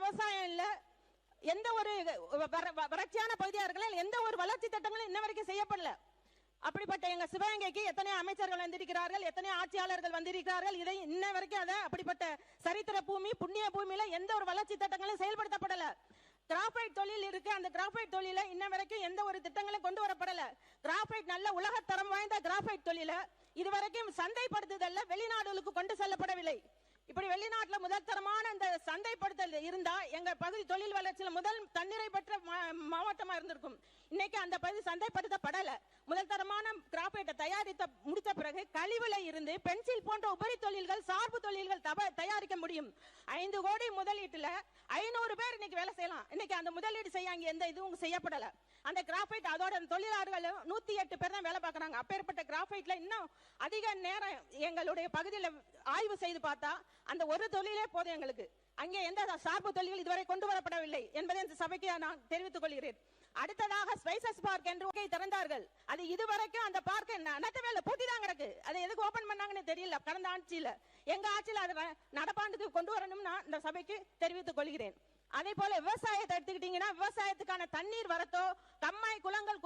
விவசாயம் இல்ல, எந்த ஒரு வறட்சியான பகுதியா இருக்கலாம், எந்த ஒரு வளர்ச்சி திட்டங்களும் இன்ன வரைக்கும் செய்யப்படல. அப்படிப்பட்ட எங்க சிவகங்கைக்கு எத்தனை அமைச்சர்கள் வந்திருக்கிறார்கள், எத்தனை ஆட்சியாளர்கள் வந்திருக்கிறார்கள். இதை இன்ன வரைக்கும் அதை அப்படிப்பட்ட சரித்திர பூமி, புண்ணிய பூமியில எந்த ஒரு வளர்ச்சி திட்டங்களும் செயல்படுத்தப்படல. கிராஃபைட் தொழில் இருக்கு, அந்த கிராஃபைட் தொழில இன்ன வரைக்கும் எந்த ஒரு திட்டங்களும் கொண்டு வரப்படல. கிராஃபைட் நல்ல உலகத்தரம் வாய்ந்த கிராஃபைட் தொழில இதுவரைக்கும் சந்தைப்படுத்துதல்ல வெளிநாடுகளுக்கு கொண்டு செல்லப்படவில்லை. இப்படி வெளிநாட்டுல முதல் தரமான இந்த சந்தைப்படுத்தல் இருந்தா எங்க பகுதி தொழில் வளர்ச்சியில முதல் தண்ணீரை பெற்ற மாவட்டமா இருந்திருக்கும். இன்னைக்கு அந்த பகுதி சந்தைப்படுத்தப்படல. முதல் தரமான கிராஃபைட்டை தயாரித்த முடித்த பிறகு கழிவுல இருந்து பென்சில் போன்ற உபரி தொழில்கள், சார்பு தொழில்கள் தயாரிக்க முடியும். 5 கோடி முதலீட்டுல 500 பேர் இன்னைக்கு வேலை செய்யலாம். இன்னைக்கு அந்த முதலீடு செய்ய அங்க எந்த இதுவும் செய்யப்படல. அந்த கிராஃபைட் அதோட தொழிலாளர்கள் 108 பேர் தான் வேலை பார்க்கறாங்க. அப்பேற்பட்ட கிராஃபைட்ல இன்னும் அதிக நேரம் எங்களுடைய பகுதியில் ஆய்வு செய்து பார்த்தா அந்த ஒரு தொழிலே போதும் எங்களுக்கு. அங்கே எந்த சார்பு தொழில்கள் இதுவரை கொண்டு வரப்படவில்லை என்பதை இந்த சபைக்கு நான் தெரிவித்துக் கொள்கிறேன். அடுத்ததாக ஸ்பைசஸ் பார்க் என்று திறந்தார்கள். அது இதுவரைக்கும் அந்த பார்க் நடத்தவே பூட்டி தான் கிடக்கு. அதை எதுக்கு ஓபன் பண்ணாங்கன்னு தெரியல. கடந்த ஆட்சியில எங்க ஆட்சியில அதை நடப்பாண்டுக்கு கொண்டு வரணும் நான் இந்த சபைக்கு தெரிவித்துக் கொள்கிறேன். அதே போல விவசாயத்தை எடுத்துக்கிட்டீங்கன்னா விவசாயத்துக்கான தண்ணீர் வரத்தோ, கம்மாய், குளங்கள்,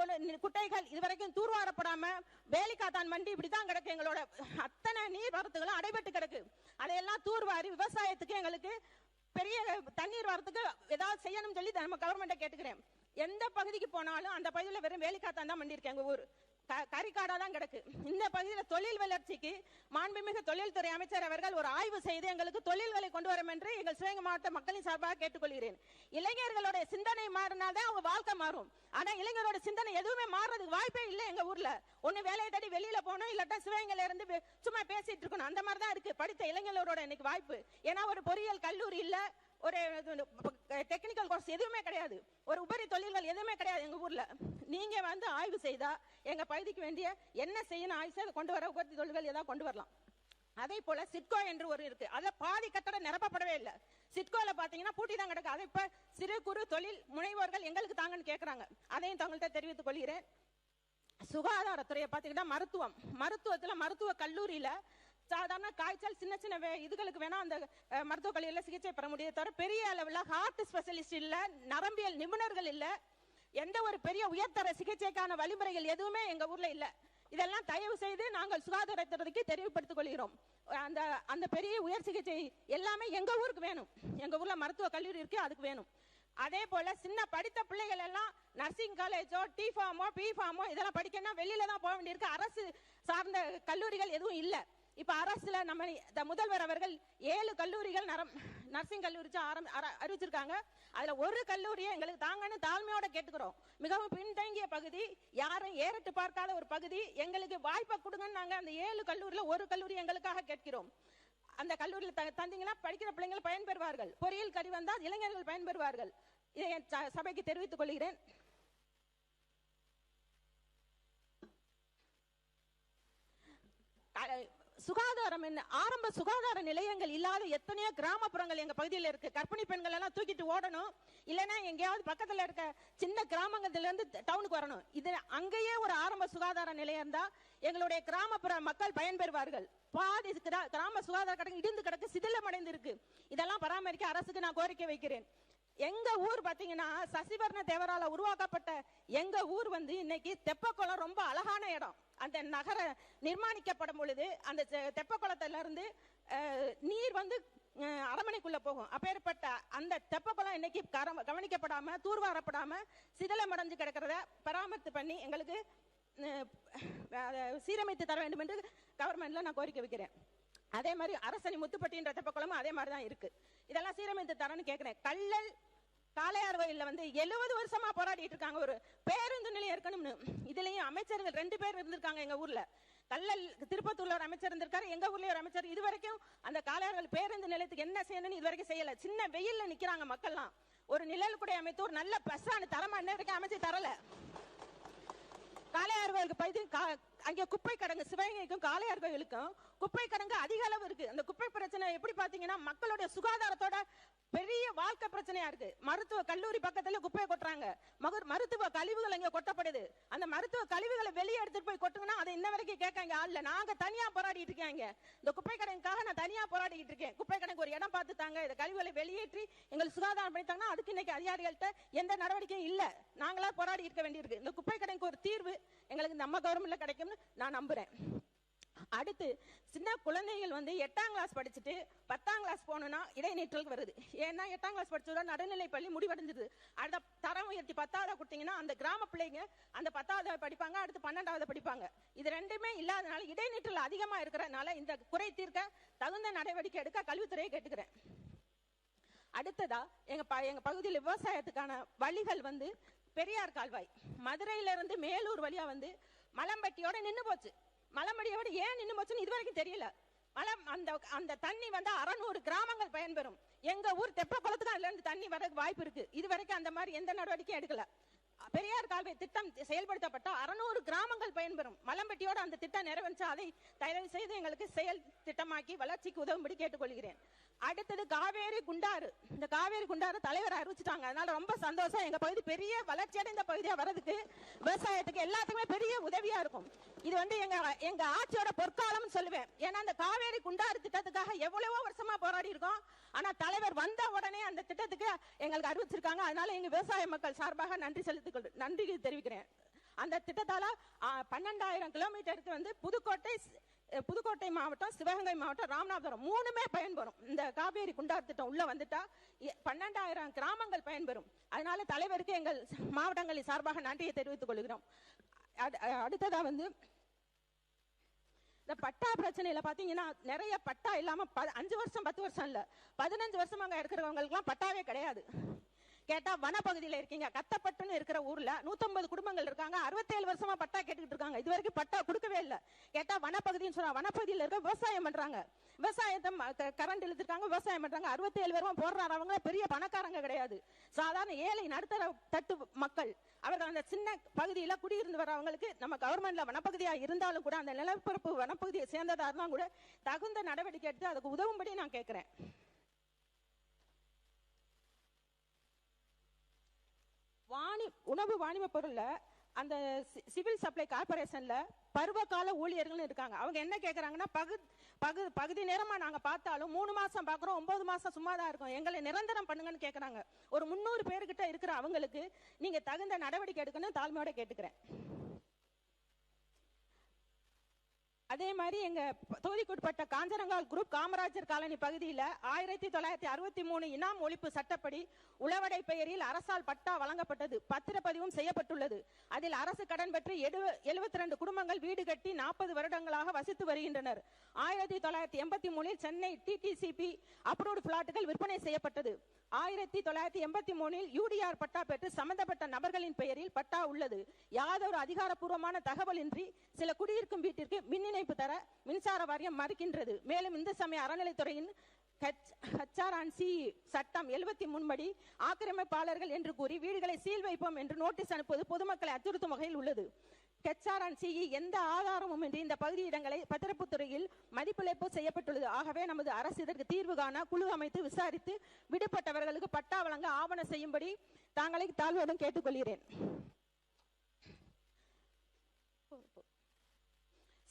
குட்டைகள் இதுவரைக்கும் தூர்வாரப்படாம வேலிக்காத்தான் மண்டி இப்படிதான் கிடக்கு. எங்களோட அத்தனை நீர் வரத்துகளும் அடைபட்டு கிடக்கு. அதையெல்லாம் தூர்வாரி விவசாயத்துக்கு எங்களுக்கு பெரிய தண்ணீர் வரத்துக்கு ஏதாவது செய்யணும்னு சொல்லி நம்ம கவர்மெண்ட்டை கேட்டுக்கிறேன். எந்த பகுதிக்கு போனாலும் அந்த பகுதியில் வெறும் வேலிக்காத்தான் தான் மண்டி இருக்கு. எங்க ஊர் கரிக்காடா தான் கிடக்கு. இந்த பகுதியில் தொழில் வளர்ச்சிக்கு மாண்புமிகு தொழில்துறை அமைச்சர் அவர்கள் ஒரு ஆய்வு செய்து எங்களுக்கு தொழில்களை கொண்டு வரும் என்று எங்கள் சிவகங்கை மாவட்ட மக்களின் சார்பாக கேட்டுக்கொள்கிறேன். இளைஞர்களோட சிந்தனை மாறினாதான் அவங்க வாழ்க்கை மாறும். ஆனா இளைஞரோட சிந்தனை எதுவுமே மாறுறதுக்கு வாய்ப்பே இல்லை. எங்க ஊர்ல ஒண்ணு வேலையை தேடி வெளியில போனோம், இல்லாட்டா சிவகங்கையில இருந்து சும்மா பேசிட்டு இருக்கணும். அந்த மாதிரி தான் இருக்கு படித்த இளைஞர்களோட இன்னைக்கு வாய்ப்பு. ஏன்னா ஒரு பொறியியல் கல்லூரி இல்ல, ஒரு டெக்னிக்கல் கோர்ஸ் எதுவுமே கிடையாது, ஒரு உபரி தொழில்கள் எதுவுமே கிடையாது எங்க ஊர்ல. நீங்க வந்து ஆய்வு செய்தா எங்க பகுதிக்கு வேண்டிய என்ன செய்யணும் ஆய்வு செய்து கொண்டு வர உபரி தொழில்கள் ஏதாவது கொண்டு வரலாம். அதே போல சிட்கோ என்று ஒரு இருக்கு, அதுல பாதி கட்டடம் நிரப்பப்படவே இல்லை. சிட்கோல பாத்தீங்கன்னா பூட்டி தான் கிடக்கு. அதை இப்ப சிறு குறு தொழில் முனைவோர்கள் எங்களுக்கு தாங்கன்னு கேட்கறாங்க. அதையும் தங்கள்கிட்ட தெரிவித்துக் கொள்கிறேன். சுகாதாரத்துறையை பாத்தீங்கன்னா மருத்துவத்துல மருத்துவ கல்லூரியில சாதாரண காய்ச்சல் சின்ன சின்ன இதுகளுக்கு வேணா அந்த மருத்துவக் கல்லூரியில சிகிச்சை பெற முடியும். தவிர பெரிய அளவில் ஹார்ட் ஸ்பெஷலிஸ்ட் இல்ல, நரம்பியல் நிபுணர்கள் இல்ல, எந்த ஒரு பெரிய உயர்தர சிகிச்சைக்கான வழிமுறைகள் எதுவுமே எங்க ஊர்ல இல்ல. இதெல்லாம் தயவு செய்து நாங்கள் சுகாதாரத்துறைக்கு தெரிவுபடுத்திக் கொள்கிறோம். அந்த பெரிய உயர் சிகிச்சை எல்லாமே எங்க ஊருக்கு வேணும். எங்க ஊர்ல மருத்துவ கல்லூரி இருக்கு, அதுக்கு வேணும். அதே போல சின்ன படித்த பிள்ளைகள் எல்லாம் நர்சிங் காலேஜோ, டி ஃபார்மோ, பி ஃபார்மோ இதெல்லாம் படிக்கணும்னா வெளியில தான் போக வேண்டியிருக்கு. அரசு சார்ந்த கல்லூரிகள் எதுவும் இல்ல. இப்ப அரசுல நம்ம முதல்வர் அவர்கள் 7 கல்லூரிகள் நர்சிங் கல்லூரி அறிவிச்சிருக்காங்க. அதுல ஒரு கல்லூரியை எங்களுக்கு தாங்கன்னு தாழ்மையோட கேட்டுக்கிறோம். மிகவும் பின்தங்கிய பகுதி, யாரும் ஏறிட்டு பார்க்காத ஒரு பகுதி, எங்களுக்கு வாய்ப்பை கொடுங்கன்னு நாங்க அந்த 7 கல்லூரியில ஒரு கல்லூரி எங்களுக்காக கேட்கிறோம். அந்த கல்லூரியில் தந்தீங்கன்னா படிக்கிற பிள்ளைங்கள் பயன்பெறுவார்கள். பொறியியல் கல்வி வந்தால் இளைஞர்கள் பயன்பெறுவார்கள். இதை சபைக்கு தெரிவித்துக் கொள்கிறேன். சுகாதாரம் என்ன, ஆரம்ப சுகாதார நிலையங்கள் இல்லாத எத்தனையோ கிராமப்புறங்கள் எங்க பகுதியில் இருக்கு. கர்ப்பிணி பெண்கள் எல்லாம் தூக்கிட்டு ஓடணும், இல்லைன்னா எங்கேயாவது பக்கத்துல இருக்க சின்ன கிராமங்கள்ல இருந்து டவுனுக்கு வரணும். இது அங்கேயே ஒரு ஆரம்ப சுகாதார நிலையம் தான் எங்களுடைய கிராமப்புற மக்கள் பயன்பெறுவார்கள். பாதி கிராம சுகாதார கட்டணம் இடிந்து கிடக்கு, சிதிலமடைந்து இருக்கு. இதெல்லாம் பராமரிக்க அரசுக்கு நான் கோரிக்கை வைக்கிறேன். எங்க ஊர் பாத்தீங்கன்னா சசிவர்ண தேவரால உருவாக்கப்பட்ட எங்க ஊர் வந்து இன்னைக்கு தெப்பக்குளம் ரொம்ப அழகான இடம். அந்த நகர நிர்மாணிக்கப்படும் பொழுது அந்த தெப்பக்குளத்துல இருந்து நீர் வந்து அரமனைக்குள்ள போகும். அப்பேற்பட்ட அந்த தெப்பக்குளம் இன்னைக்கு கவனிக்கப்படாம, தூர்வாரப்படாம சிதிலமடைஞ்சு கிடக்கிறத பராமரித்து பண்ணி எங்களுக்கு சீரமைத்து தர வேண்டும் என்று கவர்மெண்ட்ல நான் கோரிக்கை வைக்கிறேன். அதே மாதிரி அரசனி முத்துப்பட்டின்ற தெப்பக்குளமும் அதே மாதிரிதான் இருக்கு. இதெல்லாம் சீரமைத்து தரன்னு கேட்கிறேன். கல்லல் காளையார் கோயில்ல வந்து 70 வருஷமா போராடிட்டு இருக்காங்க ஒரு பேருந்து நிலையம் இருக்கணும்னு. இதுலயும் அமைச்சர்கள் 2 பேர் இருந்திருக்காங்க எங்க ஊர்ல. கல்லல் திருப்பத்தூர்ல ஒரு அமைச்சர் இருந்திருக்காரு, எங்க ஊர்ல ஒரு அமைச்சர். இது வரைக்கும் அந்த காளையார்கள் பேருந்து நிலையத்துக்கு என்ன செய்யணும்னு இது வரைக்கும் செய்யல. சின்ன வெயில்ல நிக்கிறாங்க மக்கள்லாம். ஒரு நிழல் கூட அமைத்து ஒரு நல்ல பஸ்ஸான தரமா இன்ன வரைக்கும் அமைச்சு தரல. காளையார் கோயிலுக்கு போயிட்டு அங்க குப்பை கிடங்கு சிவகங்கைக்கும் காளையார் கோயிலுக்கும் குப்பை கிடங்கு அதிக அளவு இருக்கு. அந்த குப்பை பிரச்சனை எப்படி பாத்தீங்கன்னா மக்களுடைய சுகாதாரத்தோட பெரிய வாழ்க்கை பிரச்சனையா இருக்கு. மருத்துவ கல்லூரி பக்கத்துல குப்பையை கொட்டுறாங்க, மருத்துவ கழிவுகள் இங்க கொட்டப்படுது. அந்த மருத்துவ கழிவுகளை வெளியே எடுத்துட்டு போய் கொட்டுங்கன்னா அதை இன்ன வரைக்கும் கேட்காங்க ஆள் இல்ல. நாங்க தனியா போராடிட்டு இருக்கேங்க, இந்த குப்பை கிடங்குக்காக நான் தனியா போராடிட்டு இருக்கேன். குப்பை கிடங்கு ஒரு இடம் பார்த்து தாங்க, இந்த கழிவுகளை வெளியேற்றி எங்களுக்கு சுகாதாரம் பண்ணித்தாங்கன்னா அதுக்கு இன்னைக்கு அதிகாரிகள்ட்ட எந்த நடவடிக்கையும் இல்ல. நாங்களா போராடி இருக்க வேண்டியிருக்கு. இந்த குப்பை கிடங்கு ஒரு தீர்வு எங்களுக்கு நம்ம கவர்மெண்ட்ல கிடைக்கும்னு நான் நம்புறேன். அடுத்து சின்ன குழந்தைகள் 8ஆம் கிளாஸ் படிச்சுட்டு 10ஆம் கிளாஸ் போகணும்னா இடைநிற்றல் வருது. ஏன்னா 8ஆம் கிளாஸ் படிச்சதோட நடுநிலை பள்ளி முடிவடைஞ்சிருது. அடுத்த தரம் உயர்த்தி 10வது கொடுத்தீங்கன்னா அந்த கிராம பிள்ளைங்க அந்த 10வது படிப்பாங்க, அடுத்து 12வது படிப்பாங்க. இது ரெண்டுமே இல்லாதனால இடைநிற்றல் அதிகமா இருக்கிறதுனால இந்த குறை தீர்க்க தகுந்த நடவடிக்கை எடுக்க கல்வித்துறையை கேட்டுக்கிறேன். அடுத்ததா எங்க பகுதியில் விவசாயத்துக்கான வழிகள் பெரியார் கால்வாய் மதுரையில இருந்து மேலூர் வழியா மலம்பட்டியோட நின்னு போச்சு. மலம்பட்டியோட ஏன் நின்னு போச்சுன்னு இதுவரைக்கும் தெரியல. அந்த தண்ணி 600 கிராமங்கள் பயன்பெறும். எங்க ஊர் தெப்பக்குளத்துக்கு அதுல இருந்து தண்ணி வர வாய்ப்பு இருக்கு. இதுவரைக்கும் அந்த மாதிரி எந்த நடவடிக்கையும் எடுக்கல. பெரியார் கால்வாய் திட்டம் செயல்படுத்தப்பட்ட 600 கிராமங்கள் பயன்பெறும். மலம்பட்டியோட அந்த திட்டம் நிறைவேற்ற அதை தயவு செய்து எங்களுக்கு செயல் திட்டமாக்கி வளர்ச்சிக்கு உதவும்படி கேட்டுக்கொள்கிறேன். அடுத்தது காவேரி குண்டாறு. இந்த காவேரி குண்டாறு தலைவர் அறிவிச்சுட்டாங்க, அதனால ரொம்ப சந்தோஷம். எங்க பகுதி பெரிய வளர்ச்சி அடைந்த பகுதியா வர்றதுக்கு விவசாயத்துக்கு எல்லாத்துக்குமே பெரிய உதவியா இருக்கும். இது எங்க ஆட்சியோட பொற்காலம் சொல்லுவேன். ஏன்னா அந்த காவேரி குண்டாறு திட்டத்துக்காக எவ்வளவோ வருஷமா போராடி இருக்கோம். ஆனா தலைவர் வந்த உடனே அந்த திட்டத்துக்கு எங்களுக்கு அறிவிச்சிருக்காங்க. அதனால எங்க விவசாய மக்கள் சார்பாக நன்றி தெரிவிக்கிறேன். அந்த திட்டத்தால 12,000 கிலோமீட்டருக்கு புதுக்கோட்டை மாவட்டம், சிவகங்கை மாவட்டம், ராமநாதபுரம் 3மே பயன்பெறும். இந்த காவேரி குண்டாறு திட்டம் உள்ள வந்துட்டா 12,000 கிராமங்கள் பயன்பெறும். அதனால தலைவருக்கு எங்கள் மாவட்டங்களின் சார்பாக நன்றியை தெரிவித்துக் கொள்கிறோம். அடுத்ததா இந்த பட்டா பிரச்சனையில பாத்தீங்கன்னா நிறைய பட்டா இல்லாம 5 வருஷம் 10 வருஷம் இல்ல 15 வருஷம் அங்க இருக்கிறவங்களுக்கு எல்லாம் பட்டாவே கிடையாது. கேட்டா வனப்பகுதியில இருக்கீங்க, கத்தப்பட்டுன்னு இருக்கிற ஊர்ல 150 குடும்பங்கள் இருக்காங்க. 67 வருஷமா பட்டா கேட்டுக்கிட்டு இருக்காங்க. இது வரைக்கும் பட்டா கொடுக்கவே இல்லை. கேட்டா வனப்பகுதின்னு சொல்றாங்க. வனப்பகுதியில இருக்க விவசாயம் பண்றாங்க, விவசாயத்தை கரண்ட் இழுத்துருக்காங்க, விவசாயம் பண்றாங்க. 67 வருஷமா போடுறாரு. அவங்க பெரிய பணக்காரங்க கிடையாது, சாதாரண ஏழை நடுத்தர தட்டு மக்கள். அவர்கள் அந்த சின்ன பகுதியில குடியிருந்து வரவங்களுக்கு நம்ம கவர்மெண்ட்ல வனப்பகுதியா இருந்தாலும் கூட அந்த நிலப்பரப்பு வனப்பகுதியை சேர்ந்ததா இருந்தா கூட தகுந்த நடவடிக்கை எடுத்து அதுக்கு உதவும்படி நான் கேட்கிறேன். உணவு வாணிப பொருள்ல அந்த சிவில் சப்ளை கார்பரேஷன்ல பருவகால ஊழியர்கள் இருக்காங்க. அவங்க என்ன கேட்கறாங்கன்னா, பகுதி நேரமா நாங்க பார்த்தாலும் 3 மாசம் பாக்குறோம், 9 மாசம் சும்மா தான் இருக்கும், எங்களை நிரந்தரம் பண்ணுங்கன்னு கேட்கறாங்க. ஒரு 300 பேர்கிட்ட இருக்கிற அவங்களுக்கு நீங்க தகுந்த நடவடிக்கை எடுக்கணும் தாழ்மையோட கேட்டுக்கிறேன். அதே மாதிரி எங்க தொகுதிக்குட்பட்ட காஞ்சரங்கால் குரூப் காமராஜர் காலனி பகுதியில் 1963 இனாம் ஒழிப்பு சட்டப்படி உளவடை பெயரில் அரசால் பட்டா வழங்கப்பட்டது, பத்திரப்பதிவும் செய்யப்பட்டுள்ளது. அதில் அரசு கடன் பெற்று 72 குடும்பங்கள் வீடு கட்டி 40 வருடங்களாக வசித்து வருகின்றனர். 1983 சென்னை டிடிசிபி அப்ரூவ்டு பிளாட்டுகள் விற்பனை செய்யப்பட்டது. 1983 யூடிஆர் பட்டா பெற்று சம்பந்தப்பட்ட நபர்களின் பெயரில் பட்டா உள்ளது. யாதொரு அதிகாரப்பூர்வமான தகவல் இன்றி சில குடியிருக்கும் வீட்டிற்கு மின் இணைப்பு தர மின்சார வாரியம் மறுக்கின்றது. மேலும் இந்து சமய அறநிலைத்துறையின் சட்டம் 73 படி ஆக்கிரமிப்பாளர்கள் என்று கூறி வீடுகளை சீல் வைப்போம் என்று நோட்டீஸ் அனுப்புவது பொதுமக்களை அச்சுறுத்தும் வகையில் உள்ளது. எந்த ஆதாரமும் இன்றி இந்த பகுதி இடங்களை பத்திரப்புத்துறையில் மதிப்பிழப்பு செய்யப்பட்டுள்ளது. ஆகவே நமது அரசு இதற்கு தீர்வு காண குழு அமைத்து விசாரித்து விடுபட்டவர்களுக்கு பட்டா வழங்க ஆவணம் செய்யும்படி தாங்களை தாழ்வுடன் கேட்டுக்கொள்கிறேன்.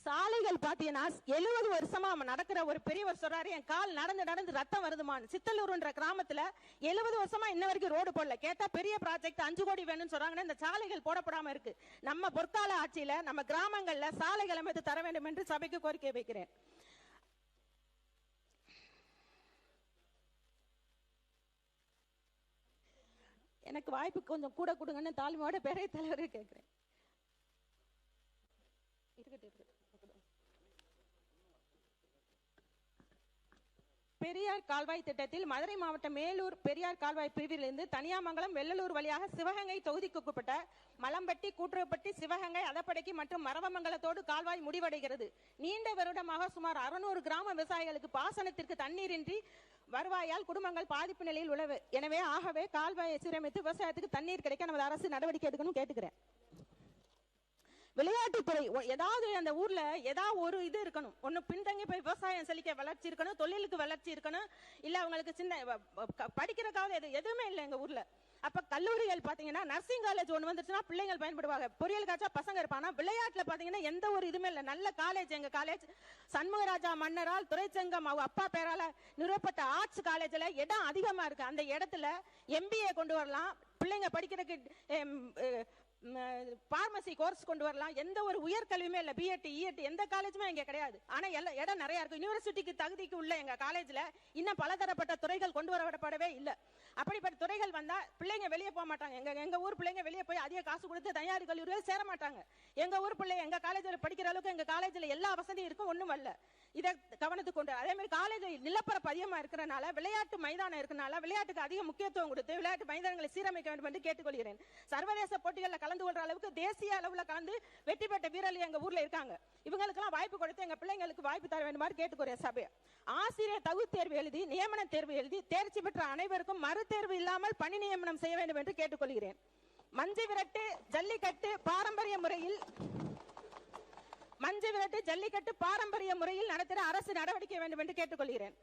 சாலைகள் பாத்தீங்கன்னா 70 வருஷமா நடக்கிற ஒரு பெரியவர் சொல்றாரு, என் கால் நடந்து நடந்து ரத்தம் வருதுமான். சித்தலூர்ன்ற கிராமத்துல 70 வருஷமா இன்ன வரைக்கும் ரோடு போடல. கேட்டா பெரிய ப்ராஜெக்ட் 5 கோடி வேணும்னு சொல்றாங்கன்னா இந்த சாலைகள் போடப்படாம இருக்கு. நம்ம பொற்கால ஆட்சியில நம்ம கிராமங்கள்ல சாலைகள் அமைத்து தர வேண்டும் என்று சபைக்கு கோரிக்கை வைக்கிறேன். எனக்கு வாய்ப்பு கொஞ்சம் கூட கொடுங்கன்னு தாழ்மையோட பெரிய தலைவரை கேட்கிறேன். பெரியார் கால்வாய் திட்டத்தில் மதுரை மாவட்டம் மேலூர் பெரியார் கால்வாய் பிரிவிலிருந்து தனியாமங்கலம் வெள்ளலூர் வழியாக சிவகங்கை தொகுதிக்குட்பட்ட மலம்பட்டி, கூட்டுறப்பட்டி, சிவகங்கை, அதப்படைக்கு மற்றும் மரவமங்கலத்தோடு கால்வாய் முடிவடைகிறது. நீண்ட வருடமாக சுமார் 600 கிராம விவசாயிகளுக்கு பாசனத்திற்கு தண்ணீரின்றி வருவாயால் குடும்பங்கள் பாதிப்பு நிலையில் உள்ளது. எனவே ஆகவே கால்வாயை சீரமைத்து விவசாயத்துக்கு தண்ணீர் கிடைக்க நமது அரசு நடவடிக்கை எடுக்கணும் கேட்டுக்கிறேன். விளையாட்டுத்துறை ஏதாவது அந்த ஊர்ல ஏதாவது ஒரு இது இருக்கணும். ஒண்ணு பின்தங்கி போய் விவசாயம் செழிக்க வளர்ச்சி இருக்கணும், தொழிலுக்கு வளர்ச்சி இருக்கணும், இல்ல அவங்களுக்கு சின்ன படிக்கிறதுக்காவது எதுவுமே இல்லை எங்க ஊர்ல. அப்ப கல்லூரிகள் பாத்தீங்கன்னா நர்சிங் காலேஜ் ஒண்ணு வந்துருச்சுன்னா பிள்ளைகள் பயன்படுவாங்க, பொறியியல் காய்ச்சா பசங்க இருப்பாங்க. விளையாட்டுல பாத்தீங்கன்னா எந்த ஒரு இதுவுமே இல்லை. நல்ல காலேஜ் எங்க காலேஜ் சண்முகராஜா மன்னரால் துரைச்சங்கம் அவங்க அப்பா பேரால நிறுவப்பட்ட ஆர்ட்ஸ் காலேஜ்ல இடம் அதிகமா இருக்கு. அந்த இடத்துல MBA கொண்டு வரலாம், பிள்ளைங்க படிக்கிறதுக்கு பார்மசி கோர்ஸ் கொண்டு வரலாம். எந்த ஒரு உயர்கல்வியுமே இல்ல, பிஎட் இஎட் எந்த காலேஜுமே இங்க கிடையாது. ஆனா இடம் நிறைய இருக்கு. யூனிவர்சிட்டிக்கு தகுதிக்கு உள்ள எங்க காலேஜ்ல இன்னும் பலதரப்பட்ட துறைகள் கொண்டு வரப்படவே இல்லை. அப்படிப்பட்ட துறைகள் வந்தா பிள்ளைங்க வெளியே போக மாட்டாங்க. எங்க ஊர் பிள்ளைங்க வெளியே போய் அதிக காசு கொடுத்து தனியார் கல்லூரிகள் சேர மாட்டாங்க. எங்க ஊர் பிள்ளைங்க எங்க காலேஜ்ல படிக்கிற அளவுக்கு எங்க காலேஜ்ல எல்லா வசதியும் இருக்கும், ஒண்ணும் வரல. இதை கவனத்துக்கு கொண்டு அதே மாதிரி காலேஜ் நிலப்பரப்பு அதிகமா இருக்கிறனால, விளையாட்டு மைதானம் இருக்கனால விளையாட்டுக்கு அதிக முக்கியத்துவம் கொடுத்து விளையாட்டு மைதானங்களை சீரமைக்க வேண்டும் என்று கேட்டுக்கொள்கிறேன். சர்வதேச போட்டிகளில் கலந்து கொள்ற அளவுக்கு தேசிய அளவுல கலந்து வெற்றி பெற்ற வீரர்கள் எங்க ஊர்ல இருக்காங்க. இவங்களுக்கெல்லாம் வாய்ப்பு கொடுத்து எங்க பிள்ளைங்களுக்கு வாய்ப்பு தர வேண்டுமாறு கேட்டுக்கொள்கிறேன் சபை. ஆசிரியர் தகுதி தேர்வு எழுதி நியமன தேர்வு எழுதி தேர்ச்சி பெற்ற அனைவருக்கும் மறு தேர்வு இல்லாமல் பணி நியமனம் செய்ய வேண்டும் என்று கேட்டுக்கொள்கிறேன். மஞ்சு விரட்டு ஜல்லிக்கட்டு பாரம்பரிய முறையில் நடத்திட அரசு நடவடிக்கை வேண்டும் என்று கேட்டுக்கொள்கிறேன்.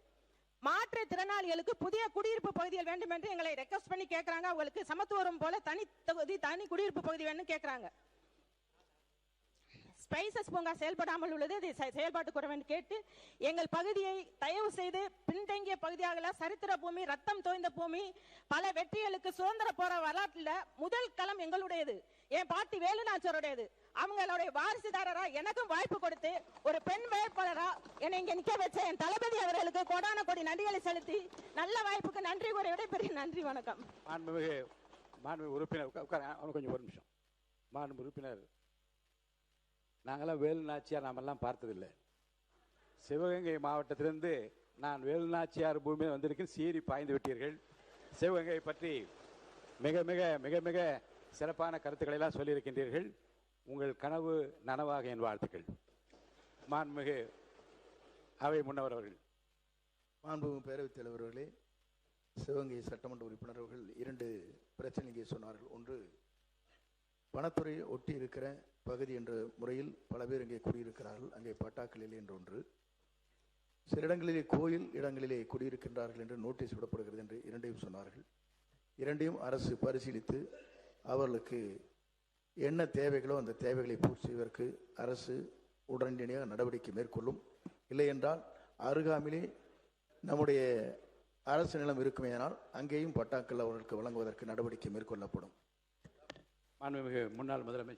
மாற்றுத்திறனாளிகளுக்கு புதிய குடியிருப்பு பகுதிகள் வேண்டும் என்று எங்களை ரெக்வஸ்ட் பண்ணி கேட்கிறாங்க. அவங்களுக்கு சமத்துவம் போல தனி தொகுதி தனி குடியிருப்பு பகுதி வேணும் கேட்கிறாங்க. ஸ்பைசஸ் பூங்கா செயல்படாமல் உள்ளது, இதை செயல்பாட்டு குறை வேண்டும் கேட்டு எங்கள் பகுதியை தயவு செய்து பின்தங்கிய பகுதியாக சரித்திர பூமி, ரத்தம் தோய்ந்த பூமி, பல வெற்றிகளுக்கு சுதந்திர போற வரலாற்றுல முதல் களம் எங்களுடையது. என் பாட்டி வேலுநாச்சருடையது. அவங்களுடைய வாரிசுதாரரா எனக்கும் வாய்ப்பு கொடுத்து ஒரு பெண் வேட்பாளரா என்னை இங்க நிக்க வச்ச என் தளபதி அவர்களுக்கு கோடான கோடி நன்றிகளை செலுத்தி நல்ல வாய்ப்புக்கு நன்றி கூற விடைபெறுகிறேன். நன்றி, வணக்கம். மாண்புமிகு உறுப்பினர் கொஞ்சம் ஒரு நிமிஷம். மாண்புமிகு உறுப்பினர், நாங்களாம் வேலுநாச்சியார் நாமெல்லாம் பார்த்ததில்லை. சிவகங்கை மாவட்டத்திலிருந்து நான் வேலுநாச்சியார் பூமியில் வந்திருக்கேன். சீறி பாய்ந்து விட்டீர்கள். சிவகங்கை பற்றி மிக மிக மிக மிக சிறப்பான கருத்துக்களை எல்லாம் சொல்லியிருக்கின்றீர்கள். உங்கள் கனவு நனவாக என் வாழ்த்துக்கள். மாண்புமிகு அவை முன்னவர் அவர்கள். மாண்புமிகு பேரவைத் தலைவர் அவர்களே, சிவகங்கை சட்டமன்ற உறுப்பினர் அவர்கள் 2 பிரச்சனைகளை சொன்னார்கள். ஒன்று, வனத்துறை ஒட்டி இருக்கிற பகுதி என்ற முறையில் பல பேர் இங்கே குடியிருக்கிறார்கள், அங்கே பட்டாக்கள் இல்லை என்று ஒன்று. சில இடங்களிலே கோயில் இடங்களிலே குடியிருக்கின்றார்கள் என்று நோட்டீஸ் விடப்படுகிறது என்று 2ஐயும் சொன்னார்கள். 2ஐயும் அரசு பரிசீலித்து அவர்களுக்கு என்ன தேவைகளோ அந்த தேவைகளை பூர்த்தி செய்வதற்கு அரசு உடனடியாக நடவடிக்கை மேற்கொள்ளும். இல்லை என்றால் அருகாமையிலே நம்முடைய அரசு நிலம் இருக்குமேயானால் அங்கேயும் பட்டாக்கள் அவர்களுக்கு வழங்குவதற்கு நடவடிக்கை மேற்கொள்ளப்படும். மாண்புமிகு முன்னாள் முதலமைச்சர்